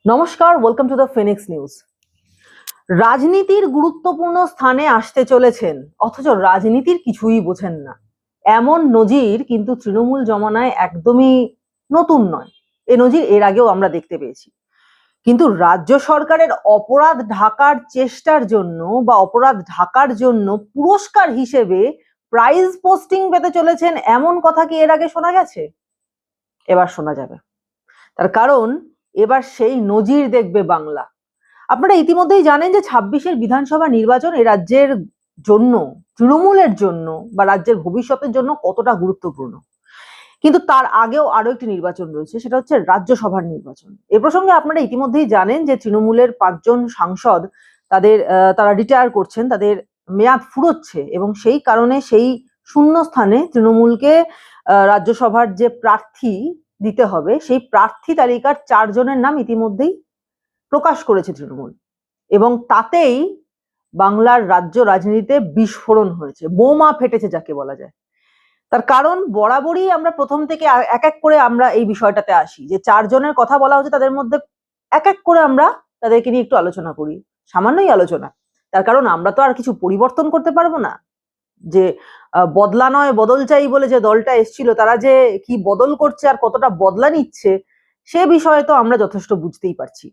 নমস্কার, welcome to the Phoenix news. রাজনীতির গুরুত্বপূর্ণ স্থানে আসতে চলেছেন, অথচ রাজনীতির কিছুই বোঝেন না, এমন নজির কিন্তু তৃণমূল জমানায় একদমই নতুন নয়। এ নজির এর আগেও আমরা দেখতে পেয়েছি। কিন্তু রাজ্য সরকারের অপরাধ ঢাকার চেষ্টার জন্য বা অপরাধ ঢাকার জন্য পুরস্কার হিসেবে প্রাইজ পোস্টিং পেতে চলেছেন, এমন কথা কি এর আগে শোনা গেছে? এবার শোনা যাবে। তার কারণ এবার সেই নজির দেখবে বাংলা। আপনারা ইতিমধ্যেই জানেন যে ২৬-এর বিধানসভা নির্বাচন এই রাজ্যের জন্য, তৃণমূলের জন্য বা রাজ্যের ভবিষ্যতের জন্য কতটা গুরুত্বপূর্ণ। কিন্তু তার আগেও আরো একটি নির্বাচন রয়েছে, সেটা হচ্ছে রাজ্যসভার নির্বাচন। এ প্রসঙ্গে আপনারা ইতিমধ্যেই জানেন যে তৃণমূলের ৫ জন সাংসদ তারা রিটায়ার করছেন, তাদের মেয়াদ ফুরোচ্ছে এবং সেই কারণে সেই শূন্য স্থানে তৃণমূলকে রাজ্যসভার যে প্রার্থী দিতে হবে, সেই প্রার্থী তালিকার ৪ জনের নাম ইতিমধ্যেই প্রকাশ করেছে তৃণমূল। এবং তাতেই বাংলার রাজ্য রাজনীতিতে বিস্ফোরণ হয়েছে, বোমা ফেটেছে যাকে বলা যায়। তার কারণ বরাবরই আমরা প্রথম থেকে এক এক করে আমরা এই বিষয়টাতে আসি, যে ৪ জনের কথা বলা হচ্ছে, তাদের মধ্যে এক এক করে আমরা তাদেরকে নিয়ে একটু আলোচনা করি, সামান্যই আলোচনা। তার কারণ আমরা তো আর কিছু পরিবর্তন করতে পারবো না। যে বদলা নয় বদল চাই বলে যে দলটা এসছিল, তারা যে কি বদল করছে আর কতটা বদলা নিচ্ছে, সে বিষয়ে তো আমরা যথেষ্ট বুঝতেই পারছি।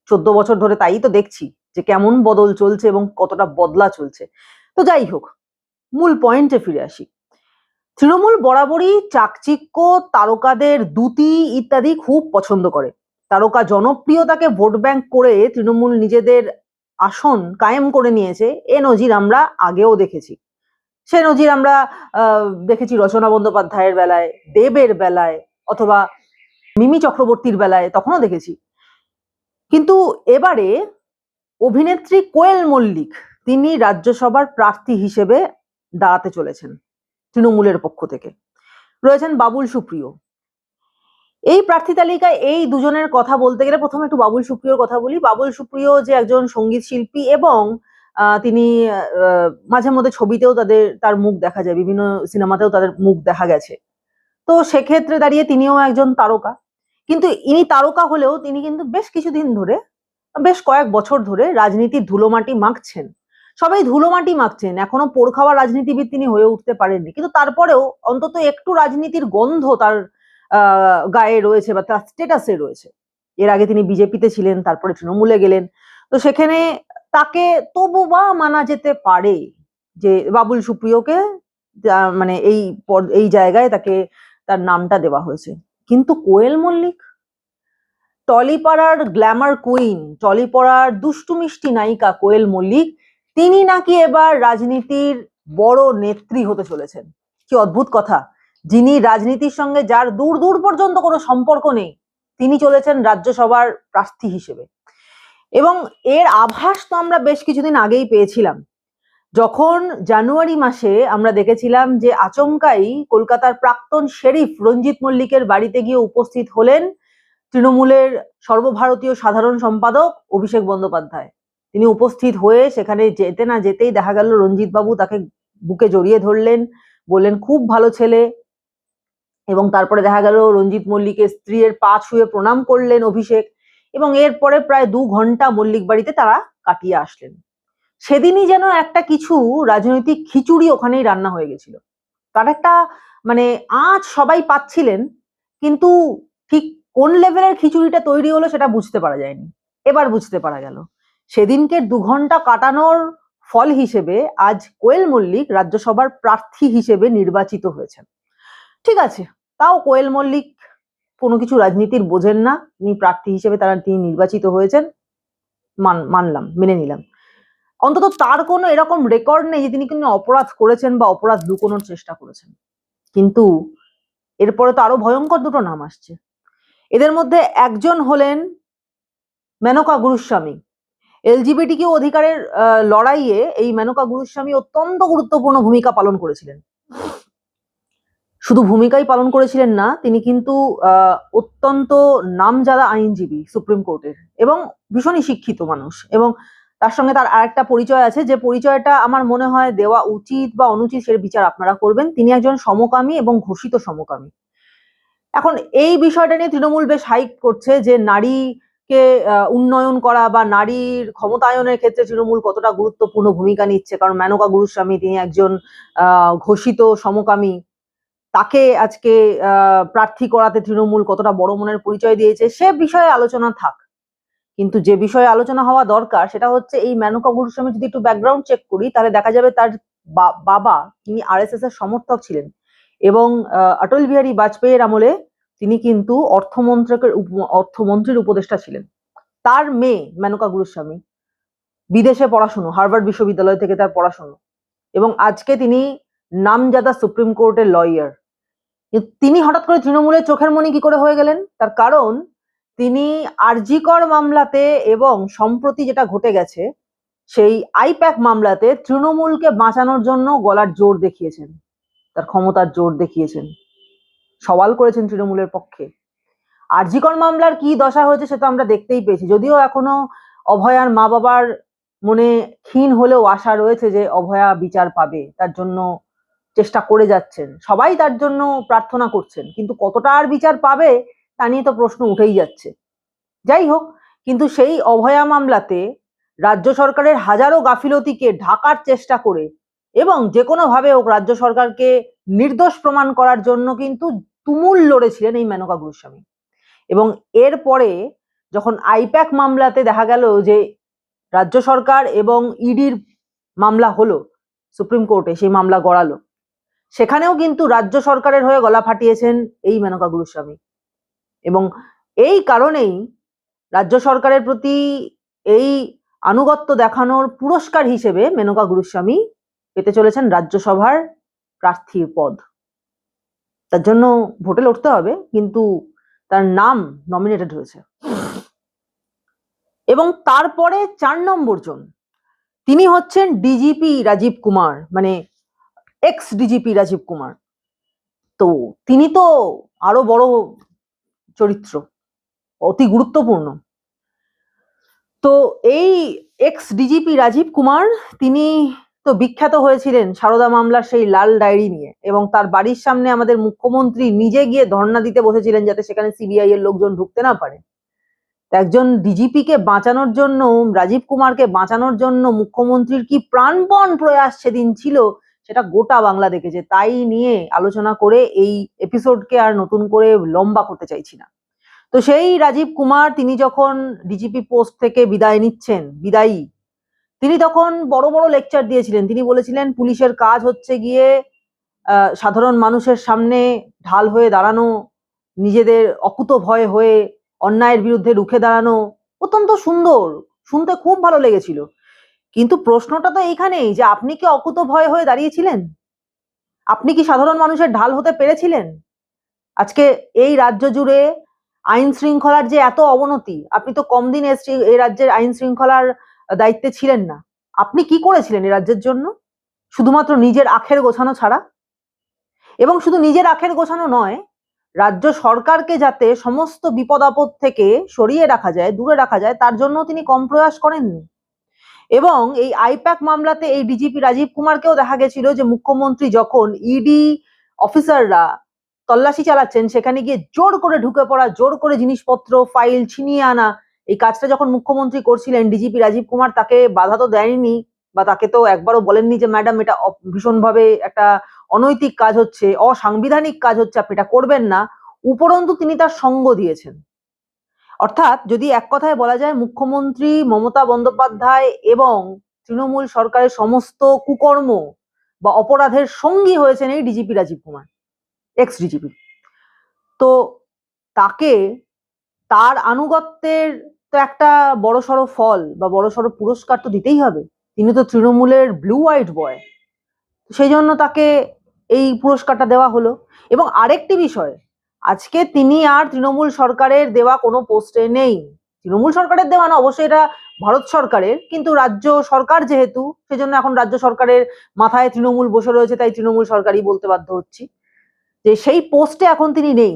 ১৪ বছর ধরে তাই তো দেখছি যে কেমন বদল চলছে এবং কতটা বদলা চলছে। তো যাই হোক, মূল পয়েন্টে ফিরে আসি। তৃণমূল বরাবরই চাকচিক্য, তারকাদের দ্যুতি ইত্যাদি খুব পছন্দ করে। তারকা জনপ্রিয়তাকে ভোট ব্যাংক করে তৃণমূল নিজেদের আসন কায়েম করে নিয়েছে, এ নজির আমরা আগেও দেখেছি। সে নজির আমরা দেখেছি রচনা বন্দ্যোপাধ্যায়ের বেলায়, দেবের বেলায়, অথবা মিমি চক্রবর্তীর বেলায়, তখনও দেখেছি। কিন্তু এবারে অভিনেত্রী কোয়েল মল্লিক, তিনি রাজ্যসভার প্রার্থী হিসেবে দাঁড়াতে চলেছেন তৃণমূলের পক্ষ থেকে। রয়েছেন বাবুল সুপ্রিয়। এই প্রার্থী তালিকায় এই দুজনের কথা বলতে গেলে প্রথমে একটু বাবুল সুপ্রিয়র কথা বলি। বাবুল সুপ্রিয় যে একজন সঙ্গীত শিল্পী এবং তিনি মাঝে মধ্যে ছবিতেও তার মুখ দেখা যায়, বিভিন্ন সিনেমাতেও তাদের মুখ দেখা গেছে। তো সেক্ষেত্রে দাঁড়িয়ে তিনিও একজন তারকা। কিন্তু ইনি তারকা হলেও তিনি কিন্তু বেশ কিছুদিন ধরে, বেশ কয়েক বছর ধরে রাজনীতির ধুলোমাটি মাখছেন। সবাই ধুলোমাটি মাখছেন, এখনো পোড় খাওয়া রাজনীতিবিদ তিনি হয়ে উঠতে পারেননি, কিন্তু তারপরেও অন্তত একটু রাজনীতির গন্ধ তার গায়ে রয়েছে বা তার স্টেটাসে রয়েছে। এর আগে তিনি বিজেপিতে ছিলেন, তারপরে তৃণমূলে গেলেন। তো সেখানে তাকে তবু বা মানা যেতে পারে যে বাবুল সুপ্রিয়কে মানে এই জায়গায় তাকে তার নামটা দেওয়া হয়েছে। কিন্তু কোয়েল মল্লিক, টলিপাড়ার গ্ল্যামার কুইন, টলিপাড়ার দুষ্টু মিষ্টি নায়িকা কোয়েল মল্লিক, তিনি নাকি এবার রাজনীতির বড় নেত্রী হতে চলেছেন। কি অদ্ভুত কথা! যিনি রাজনীতির সঙ্গে যার দূর দূর পর্যন্ত কোনো সম্পর্ক নেই, তিনি চলেছেন রাজ্যসভার প্রার্থী হিসেবে। এবং এর আভাস তো আমরা বেশ কিছুদিন আগেই পেয়েছিলাম, যখন জানুয়ারি মাসে আমরা দেখেছিলাম যে আচমকাই কলকাতার প্রাক্তন শেরিফ রঞ্জিত মল্লিকের বাড়িতে গিয়ে উপস্থিত হলেন তৃণমূলের সর্বভারতীয় সাধারণ সম্পাদক অভিষেক বন্দ্যোপাধ্যায়। তিনি উপস্থিত হয়ে সেখানে যেতে না যেতেই দেখা গেল রঞ্জিত বাবু তাকে বুকে জড়িয়ে ধরলেন, বললেন খুব ভালো ছেলে। এবং তারপরে দেখা গেল রঞ্জিত মল্লিকের স্ত্রীর পা ছুঁয়ে প্রণাম করলেন অভিষেক, এবং এরপরে প্রায় ২ ঘন্টা মল্লিক বাড়িতে তারা কাটিয়ে আসলেন। সেদিনই যেন একটা কিছু রাজনৈতিক খিচুড়ি ওখানেই রান্না হয়ে গেছিল। তার একটা মানে আঁচ সবাই পাচ্ছিলেন, কিন্তু ঠিক কোন লেভেলের খিচুড়িটা তৈরি হলো সেটা বুঝতে পারা যায়নি। এবার বুঝতে পারা গেল। সেদিনকে ২ ঘন্টা কাটানোর ফল হিসেবে আজ কোয়েল মল্লিক রাজ্যসভার প্রার্থী হিসেবে নির্বাচিত হয়েছেন। ঠিক আছে, তাও কোয়েল মল্লিক কোনো কিছু রাজনীতির বোঝেন না, তিনি প্রার্থী হিসেবে তিনি নির্বাচিত হয়েছেন, মানলাম, মেনে নিলাম। অন্তত তার কোনো এরকম রেকর্ড নেই যে তিনি কোনো অপরাধ করেছেন বা অপরাধ লুকোনোর চেষ্টা করেছেন। কিন্তু এরপরে তো আরো ভয়ঙ্কর দুটো নাম আসছে। এদের মধ্যে একজন হলেন মেনকা গুরুস্বামী। এলজিবিটিকিউ অধিকারের লড়াইয়ে এই মেনকা গুরুস্বামী অত্যন্ত গুরুত্বপূর্ণ ভূমিকা পালন করেছিলেন। শুধু ভূমিকাই পালন করেছিলেন না, তিনি কিন্তু অত্যন্ত নামজাদা আইনজীবী সুপ্রিম কোর্টের, এবং ভীষণই শিক্ষিত মানুষ। এবং তার সঙ্গে তার আরেকটা পরিচয় আছে, যে পরিচয়টা আমার মনে হয় দেওয়া উচিত বা অনুচিত সের বিচার আপনারা করবেন। তিনি একজন সমকামী এবং ঘোষিত সমকামী। এখন এই বিষয়টা নিয়ে তৃণমূল বেশ হাইপ করছে যে নারী কে উন্নয়ন করা বা নারীর ক্ষমতায়নের ক্ষেত্রে তৃণমূল কতটা গুরুত্বপূর্ণ ভূমিকা নিচ্ছে, কারণ মেনকা গুরুস্বামী তিনি একজন ঘোষিত সমকামী, তাকে আজকে প্রার্থী করাতে তৃণমূল কতটা বড় মনের পরিচয় দিয়েছে, সে বিষয়ে আলোচনা থাক। কিন্তু যে বিষয়ে আলোচনা হওয়া দরকার সেটা হচ্ছে এই মেনকা গুরুস্বামী যদি একটু ব্যাকগ্রাউন্ড চেক করি তাহলে দেখা যাবে তার বাবা তিনি আরএসএস এর সমর্থক ছিলেন এবং অটল বিহারী বাজপেয়ীর আমলে তিনি কিন্তু অর্থমন্ত্রীর উপদেষ্টা ছিলেন। তার মেয়ে মেনকা গুরুস্বামী বিদেশে পড়াশুনো, হার্ভার্ড বিশ্ববিদ্যালয় থেকে তার পড়াশুনো, এবং আজকে তিনি নামজাদা সুপ্রিম কোর্টের লয়ার। তিনি হঠাৎ করে তৃণমূলের চোখের মণি কি করে হয়ে গেলেন? তার কারণ তিনি আরজি কর মামলাতে এবং সম্প্রতি যেটা ঘটে গেছে সেই আইপ্যাক মামলাতে তৃণমূলকে বাঁচানোর জন্য গলার জোর দেখিয়েছেন, তার ক্ষমতার জোর দেখিয়েছেন, সওয়াল করেছেন তৃণমূলের পক্ষে। আরজি কর মামলার কি দশা হয়েছে সেটা আমরা দেখতেই পেয়েছি, যদিও এখনো অভয়ার মা বাবার মনে ক্ষীণ হলেও আশা রয়েছে যে অভয়া বিচার পাবে, তার জন্য চেষ্টা করে যাচ্ছেন, সবাই তার জন্য প্রার্থনা করছেন, কিন্তু কতটা আর বিচার পাবে তা নিয়ে তো প্রশ্ন উঠেই যাচ্ছে। যাই হোক, কিন্তু সেই অভয়া মামলাতে রাজ্য সরকারের হাজারো গাফিলতিকে ঢাকার চেষ্টা করে এবং যে কোনো ভাবে হোক রাজ্য সরকারকে নির্দোষ প্রমাণ করার জন্য কিন্তু তুমুল লড়েছিলেন এই মেনকা গুরুস্বামী। এবং এরপরে যখন আইপ্যাক মামলাতে দেখা গেল যে রাজ্য সরকার এবং ইডির মামলা হলো সুপ্রিম কোর্টে, সেই মামলা গড়ালো, সেখানেও কিন্তু রাজ্য সরকারের হয়ে গলা ফাটিয়েছেন এই মেনকা গুরুস্বামী। এবং এই কারণেই রাজ্য সরকারের প্রতি এই আনুগত্য দেখানোর পুরস্কার হিসেবে মেনকা গুরুস্বামী পেতে চলেছেন রাজ্যসভার প্রার্থীর পদ। তার জন্য ভোটে লড়তে হবে, কিন্তু তার নাম নমিনেটেড হয়েছে। এবং তারপরে 4 নম্বর জন, তিনি হচ্ছেন ডিজিপি রাজীব কুমার, মানে এক্স ডিজিপি রাজীব কুমার। তো তিনি তো আরো বড় চরিত্র, অতি গুরুত্বপূর্ণ। তো এই এক্স ডিজিপি রাজীব কুমার তিনি তো বিখ্যাত হয়েছিলেন সারদা মামলার সেই লাল ডায়েরি নিয়ে, এবং তার বাড়ির সামনে আমাদের মুখ্যমন্ত্রী নিজে গিয়ে ধর্ণা দিতে বসেছিলেন যাতে সেখানে সিবিআই এর লোকজন ঢুকতে না পারে। একজন ডিজিপিকে বাঁচানোর জন্য, রাজীব কুমারকে বাঁচানোর জন্য মুখ্যমন্ত্রীর কি প্রাণপণ প্রয়াস সেদিন ছিল সেটা গোটা বাংলা দেখেছে। তাই নিয়ে আলোচনা করে এই এপিসোডকে আর নতুন করে লম্বা করতে চাইছি না। তো সেই রাজীব কুমার তিনি যখন ডিজিপি পোস্ট থেকে বিদায় নিচ্ছেন, বিদায়ী, তিনি তখন বড় বড় লেকচার দিয়েছিলেন। তিনি বলেছিলেন পুলিশের কাজ হচ্ছে গিয়ে সাধারণ মানুষের সামনে ঢাল হয়ে দাঁড়ানো, নিজেদের অকুতভয় হয়ে অন্যায়ের বিরুদ্ধে রুখে দাঁড়ানো। অত্যন্ত সুন্দর, শুনতে খুব ভালো লেগেছিল। কিন্তু প্রশ্নটা তো এইখানেই যে আপনি কি অকুতভয় হয়ে দাঁড়িয়েছিলেন? আপনি কি সাধারণ মানুষের ঢাল হতে পেরেছিলেন? আজকে এই রাজ্য জুড়ে আইন শৃঙ্খলার যে এত অবনতি, আপনি তো কম দিন এই রাজ্যের আইন শৃঙ্খলার দায়িত্বে ছিলেন না। আপনি কি করেছিলেন এই রাজ্যের জন্য? শুধুমাত্র নিজের আখের গোছানো ছাড়া। এবং শুধু নিজের আখের গোছানো নয়, রাজ্য সরকারকে যাতে সমস্ত বিপদ আপদ থেকে সরিয়ে রাখা যায়, দূরে রাখা যায়, তার জন্য তিনি কম প্রয়াস করেননি। এবং এই আইপ্যাক মামলাতে এই ডিজিপি রাজীব কুমারকেও দেখা গেছিল যে মুখ্যমন্ত্রী যখন ইডি অফিসাররা তল্লাশি চালাচ্ছেন সেখানে গিয়ে জোর করে ঢুকে পড়া, জোর করে জিনিসপত্র ফাইল ছিনিয়ে আনা, এই কাজটা যখন মুখ্যমন্ত্রী করছিলেন, ডিজিপি রাজীব কুমার তাকে বাধা তো দেয়নি বা তাকে তো একবারও বলেননি যে ম্যাডাম এটা ভীষণভাবে একটা অনৈতিক কাজ হচ্ছে, অসাংবিধানিক কাজ হচ্ছে, আপনি এটা করবেন না। উপরন্তু তিনি তার সঙ্গ দিয়েছেন। অর্থাৎ যদি এক কথায় বলা যায়, মুখ্যমন্ত্রী মমতা বন্দ্যোপাধ্যায় এবং তৃণমূল সরকারের সমস্ত কুকর্ম বা অপরাধের সঙ্গী হয়েছেন এই DGP Rajeev Kumar, ex DGP. তো তাকে তার আনুগত্যের তো একটা বড়সড় ফল বা বড়সড় পুরস্কার তো দিতেই হবে। তিনি তো তৃণমূলের ব্লু হোয়াইট বয়, সেই জন্য তাকে এই পুরস্কারটা দেওয়া হলো। এবং আরেকটি বিষয়, আজকে তিনি আর তৃণমূল সরকারের দেওয়া কোনো পোস্টে নেই। তৃণমূল সরকারের দেওয়া না, অবশ্যই এটা ভারত সরকারের, কিন্তু রাজ্য সরকার যেহেতু, সেজন্য এখন রাজ্য সরকারের মাথায় তৃণমূল বসে রয়েছে, তাই তৃণমূল সরকারই বলতে বাধ্য হচ্ছি যে সেই পোস্টে এখন তিনি নেই।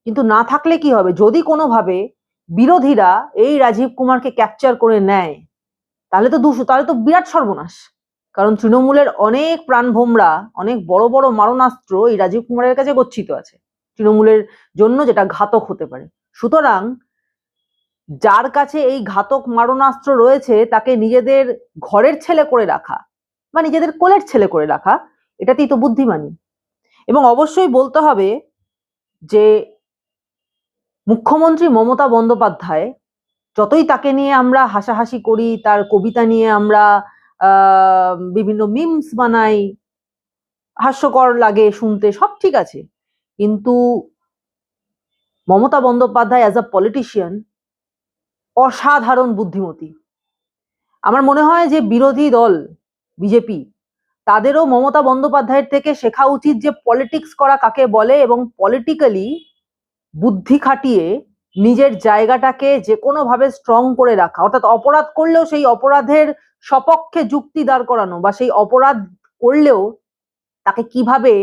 কিন্তু না থাকলে কি হবে, যদি কোনোভাবে বিরোধীরা এই রাজীব কুমারকে ক্যাপচার করে নেয় তাহলে তো বিরাট সর্বনাশ। কারণ তৃণমূলের অনেক প্রাণভোমরা, অনেক বড় বড় মারণাস্ত্র এই রাজীব কুমারের কাছে গচ্ছিত আছে তৃণমূলের জন্য, যেটা ঘাতক হতে পারে। সুতরাং যার কাছে এই ঘাতক মারণাস্ত্র রয়েছে তাকে নিজেদের ঘরের ছেলে করে রাখা বা নিজেদের কোলের ছেলে করে রাখা, এটাতেই তো বুদ্ধিমানী। এবং অবশ্যই বলতে হবে যে মুখ্যমন্ত্রী মমতা বন্দ্যোপাধ্যায়, যতই তাকে নিয়ে আমরা হাসাহাসি করি, তার কবিতা নিয়ে আমরা বিভিন্ন মিমস বানাই, হাস্যকর লাগে শুনতে, সব ঠিক আছে, কিন্তু Mamata Bandyopadhyay as a politician অসাধারণ বুদ্ধিমতী। আমার মনে হয় যে বিরোধী দল বিজেপি, তাদেরও মমতা বন্দ্যোপাধ্যায়ের থেকে শেখা উচিত যে পলিটিক্স করা কাকে বলে, এবং পলিটিক্যালি বুদ্ধি খাটিয়ে নিজের জায়গাটাকে যে কোনো ভাবে স্ট্রং করে রাখা, অর্থাৎ অপরাধ করলেও সেই অপরাধের সপক্ষে যুক্তি দাঁড় করানো, বা সেই অপরাধ করলেও তাকে কিভাবে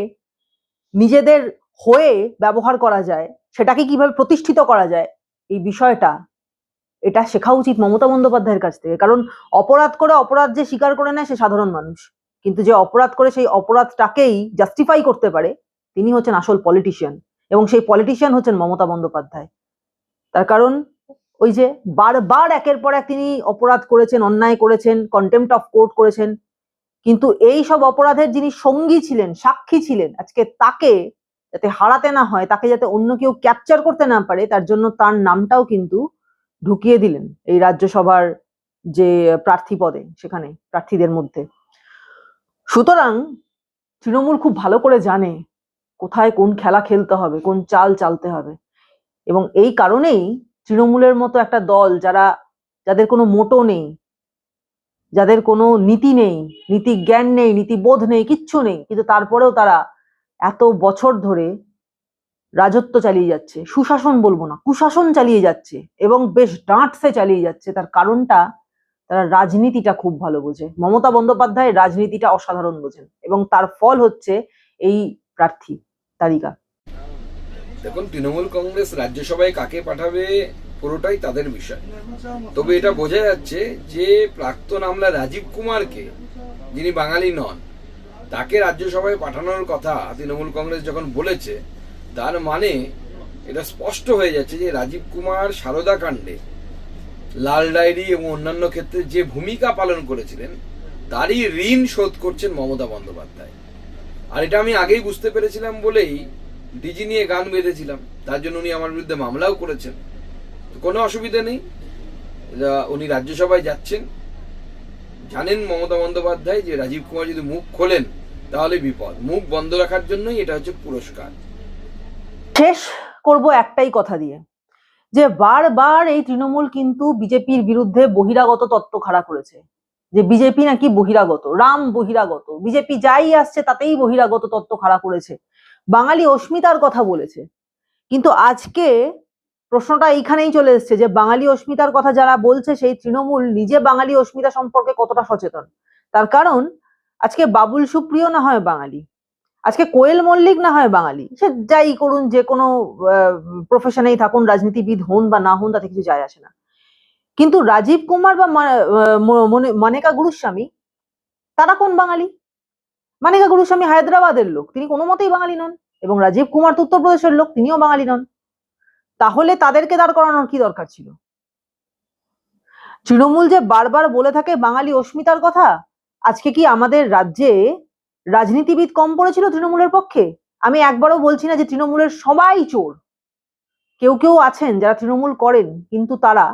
নিজেদের হয়ে ব্যবহার করা যায়, সেটাকে কিভাবে প্রতিষ্ঠিত করা যায়, এই বিষয়টা এটা শেখা উচিত মমতা বন্দ্যোপাধ্যায়ের কাছ থেকে। কারণ অপরাধ করে অপরাধ যে স্বীকার করে নেয় সে সাধারণ মানুষ, কিন্তু যে অপরাধ করে সেই অপরাধটাকেই জাস্টিফাই করতে পারে তিনি হচ্ছেন আসল পলিটিশিয়ান, এবং সেই পলিটিশিয়ান হচ্ছেন মমতা বন্দ্যোপাধ্যায়। তার কারণ ওই যে বারবার একের পর এক তিনি অপরাধ করেছেন, অন্যায় করেছেন, কন্টেম্পট অফ কোর্ট করেছেন, কিন্তু এই সব অপরাধের যিনি সঙ্গী ছিলেন, সাক্ষী ছিলেন, আজকে তাকে যাতে হারাতে না হয়, তাকে যাতে অন্য কেউ ক্যাপচার করতে না পারে, তার জন্য তার নামটাও কিন্তু ঢুকিয়ে দিলেন এই রাজ্যসভার যে প্রার্থী পদে, সেখানে প্রার্থীদের মধ্যে। সুতরাং তৃণমূল খুব ভালো করে জানে কোথায় কোন খেলা খেলতে হবে, কোন চাল চালতে হবে, এবং এই কারণেই তৃণমূলের মতো একটা দল, যাদের কোনো মোটো নেই, যাদের কোনো নীতি নেই, নীতি জ্ঞান নেই, নীতিবোধ নেই, কিচ্ছু নেই, কিন্তু তারপরেও তারা এত বছর ধরে রাজত্ব চালিয়ে যাচ্ছে, সুশাসন বলবো না, কুশাসন চালিয়ে যাচ্ছে, এবং বেশ ডাঁটসে চালিয়ে যাচ্ছে। তার কারণটা তারা রাজনীতিটা খুব ভালো বোঝে। মমতা বন্দ্যোপাধ্যায় রাজনীতিটা অসাধারণ বোঝেন, এবং তার ফল হচ্ছে এই প্রার্থী তালিকা। দেখুন, তৃণমূল কংগ্রেস রাজ্যসভায় কাকে পাঠাবে পুরোটাই তাদের বিষয়। তবে এটা বোঝা যাচ্ছে যে প্রাক্তন আমলা রাজীব কুমারকে, যিনি বাঙালি নন, তাকে রাজ্যসভায় পাঠানোর কথা তৃণমূল কংগ্রেস যখন বলেছে, তার মানে এটা স্পষ্ট হয়ে যাচ্ছে যে রাজীব কুমার সারদা কাণ্ডে, লাল ডায়েরি এবং অন্যান্য ক্ষেত্রে যে ভূমিকা পালন করেছিলেন তারই ঋণ শোধ করছেন মমতা বন্দ্যোপাধ্যায়। আর এটা আমি আগেই বুঝতে পেরেছিলাম বলেই ডিজি নিয়ে গান বেঁধেছিলাম, তার জন্য উনি আমার বিরুদ্ধে মামলাও করেছেন। কোনো অসুবিধা নেই, উনি রাজ্যসভায় যাচ্ছেন, জানেন মমতা বন্দ্যোপাধ্যায় যে রাজীব কুমার যদি মুখ খোলেন তাহলে বিপদ। মুখ বন্ধ রাখার জন্যই এটা হচ্ছে পুরস্কার। শেষ করব একটাই কথা দিয়ে, যে বারবার এই তৃণমূল কিন্তু বিজেপির বিরুদ্ধে বহিরাগত তত্ত্ব খাড়া করেছে, যে বিজেপি নাকি বহিরাগত, রাম বহিরাগত, বিজেপি যাই আসছে তাতেই বহিরাগত তত্ত্ব খাড়া করেছে, বাঙালি অস্মিতার কথা বলেছে। কিন্তু আজকে প্রশ্নটা এইখানেই চলে এসছে যে বাঙালি অস্মিতার কথা যারা বলছে, সেই তৃণমূল নিজে বাঙালি অস্মিতা সম্পর্কে কতটা সচেতন। তার কারণ আজকে বাবুল সুপ্রিয় না হয় বাঙালি, আজকে কোয়েল মল্লিক না হয় বাঙালি, সে যাই করুন, যে কোনো প্রফেশনেই থাকুন, রাজনীতিবিদ হন বা না হন, তাতে কিছু যায় আসে না, কিন্তু রাজীব কুমার বা মানেকা গুরুস্বামী, তারা কোন বাঙালি? মানেকা গুরুস্বামী হায়দ্রাবাদের লোক, তিনি কোনো মতেই বাঙালি নন, এবং রাজীব কুমার তো উত্তরপ্রদেশের লোক, তিনিও বাঙালি নন। তাহলে তাদেরকে দাঁড় করানোর কি দরকার ছিল? তৃণমূল যে বারবার বলে থাকে বাঙালি অস্মিতার কথা, আজকে কি আমাদের রাজ্যে রাজনীতিবিদ কম পড়েছিল তৃণমূলের পক্ষে? আমি একবারও বলছি না যে তৃণমূলের সবাই চোর, কেউ কেউ আছেন যারা তৃণমূল করেন কিন্তু তারা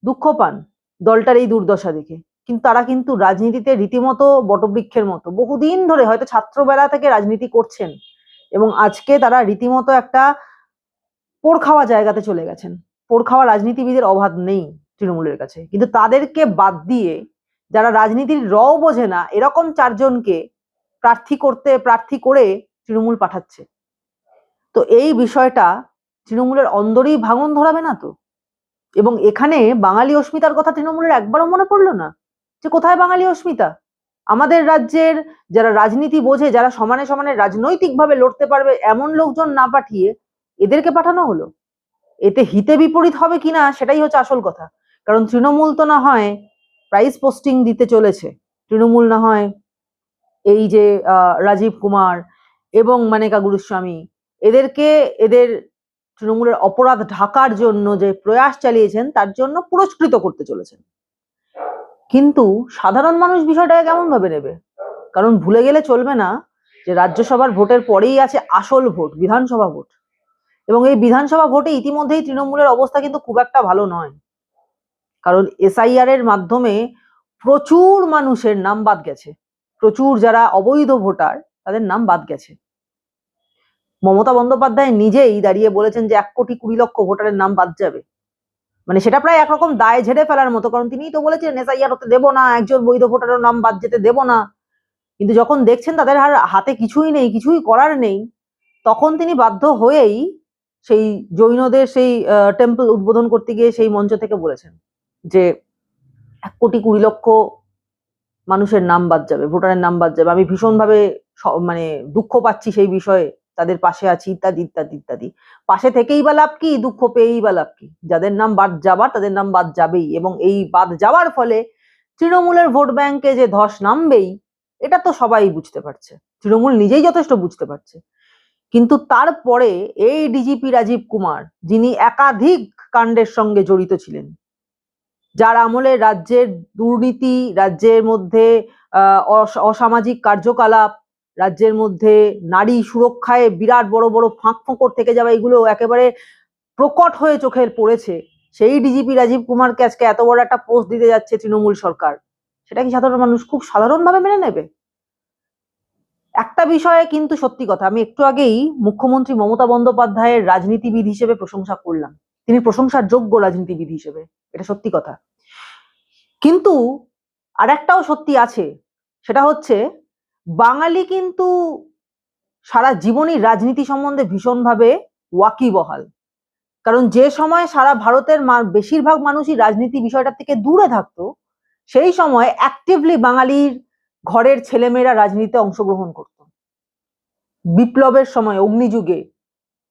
দুঃখ পান দলটার এই দুর্দশা দেখে, কিন্তু তারা কিন্তু রাজনীতিতে রীতিমতো বটবৃক্ষের মতো বহুদিন ধরে, হয়তো ছাত্রবেলা থেকে রাজনীতি করছেন, এবং আজকে তারা রীতিমতো একটা পোড় খাওয়া জায়গাতে চলে গেছেন। পোড় খাওয়া রাজনীতিবিদের অভাব নেই তৃণমূলের কাছে, কিন্তু তাদেরকে বাদ দিয়ে যারা রাজনীতির রও বোঝে না, এরকম চারজনকে প্রার্থী করে তৃণমূল পাঠাচ্ছে। তো এই বিষয়টা তৃণমূলের অন্দরেই ভাঙন ধরাবে না তো? এবং এখানে বাঙালি অস্মিতার কথা তৃণমূলের একবারও মনে পড়লো না, যে কোথায় বাঙালি অস্মিতা? আমাদের রাজ্যের যারা রাজনীতি বোঝে, যারা সমানে সমানে রাজনৈতিকভাবে লড়তে পারবে, এমন লোকজন না পাঠিয়ে এদেরকে পাঠানো হলো। এতে হিতে বিপরীত হবে কিনা সেটাই হচ্ছে আসল কথা। কারণ তৃণমূল তো না হয় প্রাইজ পোস্টিং দিতে চলেছে, তৃণমূল না হয় এই যে রাজীব কুমার এবং মানেকা গুরুস্বামী, এদের তৃণমূলের অপরাধ ঢাকার জন্য যে প্রয়াস চালিয়েছেন তার জন্য পুরস্কৃত করতে চলেছেন। কিন্তু সাধারণ মানুষ বিষয়টাকে কেমন ভাবে নেবে? কারণ ভুলে গেলে চলবে না যে রাজ্যসভার ভোটের পরেই আছে আসল ভোট, বিধানসভা ভোট। এবং এই বিধানসভা ভোটে ইতিমধ্যেই তৃণমূলের অবস্থা কিন্তু খুব একটা ভালো নয়। কারণ এসআইআর এর মাধ্যমে প্রচুর মানুষের নাম বাদ গেছে, প্রচুর যারা অবৈধ ভোটার তাদের নাম বাদ গেছে। মমতা বন্দ্যোপাধ্যায় নিজেই দাঁড়িয়ে বলেছেন যে 1,20,00,000 ভোটারের নাম বাদ যাবে। মানে সেটা প্রায় একরকম দায় ঝেড়ে ফেলার মতো, কারণ তিনিই তো বলেছেন এসআইআর হতে দেবো না, একজন বৈধ ভোটারের নাম বাদ যেতে দেবো না। কিন্তু যখন দেখছেন তাদের হাতে কিছুই নেই, কিছুই করার নেই, তখন তিনি বাধ্য হয়েই সেই জৈনদের সেই টেম্পল উদ্বোধন করতে গিয়ে সেই মঞ্চ থেকে বলেছেন যে 1,20,00,000 মানুষের নাম বাদ যাবে, ভোটারের নাম বাদ যাবে। আমি ভীষণভাবে মানে দুঃখ পাচ্ছি সেই বিষয়ে, তাদের পাশে আছি ইত্যাদি ইত্যাদি ইত্যাদি। পাশে থেকেই বা লাভ কি, দুঃখ পেয়েই বা লাভ কি? যাদের নাম বাদ যাবার তাদের নাম বাদ যাবেই, এবং এই বাদ যাওয়ার ফলে তৃণমূলের ভোট ব্যাংকে যে ধস নামবেই এটা তো সবাই বুঝতে পারছে, তৃণমূল নিজেই যথেষ্ট বুঝতে পারছে। কিন্তু তারপরে এই ডিজিপি রাজীব কুমার, যিনি একাধিক কাণ্ডের সঙ্গে জড়িত ছিলেন, যার আমলে রাজ্যের দুর্নীতি, রাজ্যের মধ্যে অসামাজিক কার্যকলাপ, রাজ্যের মধ্যে নারী সুরক্ষায় বিরাট বড় বড় ফাঁক ফোঁকর থেকে যাওয়া, এগুলো একেবারে প্রকট হয়ে চোখে পড়েছে, সেই ডিজিপি রাজীব কুমারকে আজকে এত বড় একটা পোস্ট দিতে যাচ্ছে তৃণমূল সরকার। সেটা কি সাধারণ মানুষ খুব সাধারণভাবে মেনে নেবে? একটা বিষয়ে কিন্তু সত্যি কথা, আমি একটু আগেই মুখ্যমন্ত্রী মমতা বন্দ্যোপাধ্যায়ের রাজনীতিবিদ হিসেবে প্রশংসা করলাম, তিনি প্রশংসার যোগ্য রাজনীতিবিদ হিসেবে, এটা সত্যি কথা। কিন্তু আরেকটাও সত্যি আছে, সেটা হচ্ছে বাঙালি কিন্তু সারা জীবনই রাজনীতি সম্বন্ধে ভীষণভাবে ওয়াকিবহাল। কারণ যে সময় সারা ভারতের বেশিরভাগ মানুষই রাজনীতি বিষয়টা থেকে দূরে থাকতো, সেই সময় অ্যাক্টিভলি বাঙালির ঘরের ছেলেমেয়েরা রাজনীতিতে অংশগ্রহণ করত। বিপ্লবের সময়, অগ্নিযুগে,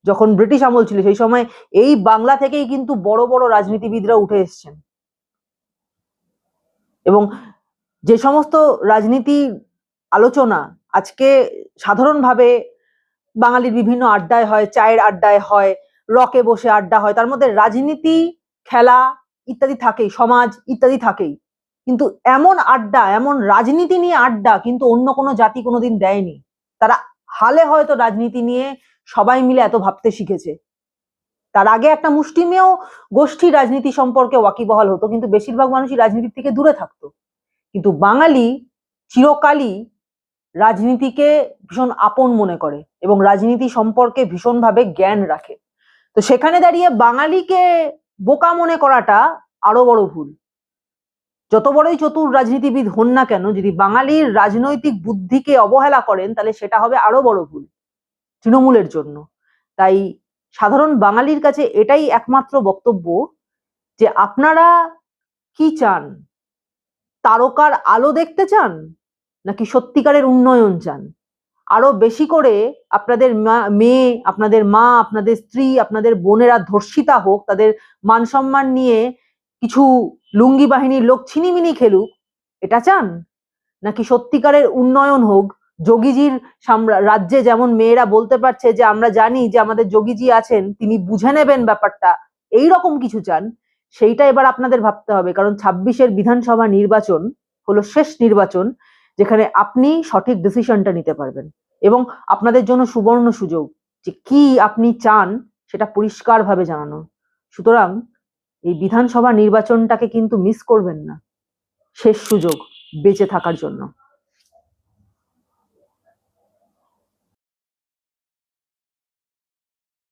যখন ব্রিটিশ আমল ছিল, সেই সময় এই বাংলা থেকেই কিন্তু বড় বড় রাজনীতিবিদরা উঠে এসছেন। এবং যে সমস্ত রাজনীতি আলোচনা আজকে সাধারণভাবে বাঙালির বিভিন্ন আড্ডায় হয়, চায়ের আড্ডায় হয়, রকে বসে আড্ডা হয়, তার মধ্যে রাজনীতি, খেলা ইত্যাদি থাকেই, সমাজ ইত্যাদি থাকেই। কিন্তু এমন আড্ডা, এমন রাজনীতি নিয়ে আড্ডা কিন্তু অন্য কোনো জাতি কোনোদিন দেয়নি। তারা হালে হয়তো রাজনীতি নিয়ে সবাই মিলে এত ভাবতে শিখেছে। তার আগে একটা মুষ্টিমেয় গোষ্ঠী রাজনীতি সম্পর্কে ওয়াকিবহাল হতো, কিন্তু বেশিরভাগ মানুষই রাজনীতি থেকে দূরে থাকতো। কিন্তু বাঙালি চিরকালই রাজনীতিকে ভীষণ আপন মনে করে এবং রাজনীতি সম্পর্কে ভীষণভাবে জ্ঞান রাখে। তো সেখানে দাঁড়িয়ে বাঙালিকে বোকা মনে করাটা আরো বড় ভুল। যত বড়ই চতুর রাজনীতিবিদ হন না কেন, যদি বাঙালির রাজনৈতিক বুদ্ধিকে অবহেলা করেন তাহলে সেটা হবে আরো বড় ভুল তৃণমূলের জন্য। তাই সাধারণ বাঙালির কাছে এটাই একমাত্র বক্তব্য যে আপনারা কি চান? তারকার আলো দেখতে চান, নাকি সত্যিকারের উন্নয়ন চান? আরো বেশি করে আপনাদের মেয়ে, আপনাদের মা, আপনাদের স্ত্রী, আপনাদের বোনেরা ধর্ষিতা হোক, তাদের মান সম্মান নিয়ে কিছু লুঙ্গি বাহিনীর লোক ছিনিমিনি খেলুক, এটা চান? নাকি সত্যিকারের উন্নয়ন হোক, যোগীজির রাজ্যে যেমন মেয়েরা বলতে পারছে যে আমরা জানি যে আমাদের যোগীজি আছেন, তিনি বুঝে নেবেন ব্যাপারটা, এই রকম কিছু চান? সেইটা এবার আপনাদের ভাবতে হবে। কারণ 26-এর বিধানসভা নির্বাচন হলো শেষ নির্বাচন, যেখানে আপনি সঠিক ডিসিশনটা নিতে পারবেন এবং আপনাদের জন্য সুবর্ণ সুযোগ যে কি আপনি চান সেটা পরিষ্কারভাবে জানানো। সুতরাং এই বিধানসভা নির্বাচনটাকে কিন্তু মিস করবেন না, শেষ সুযোগ বেঁচে থাকার জন্য।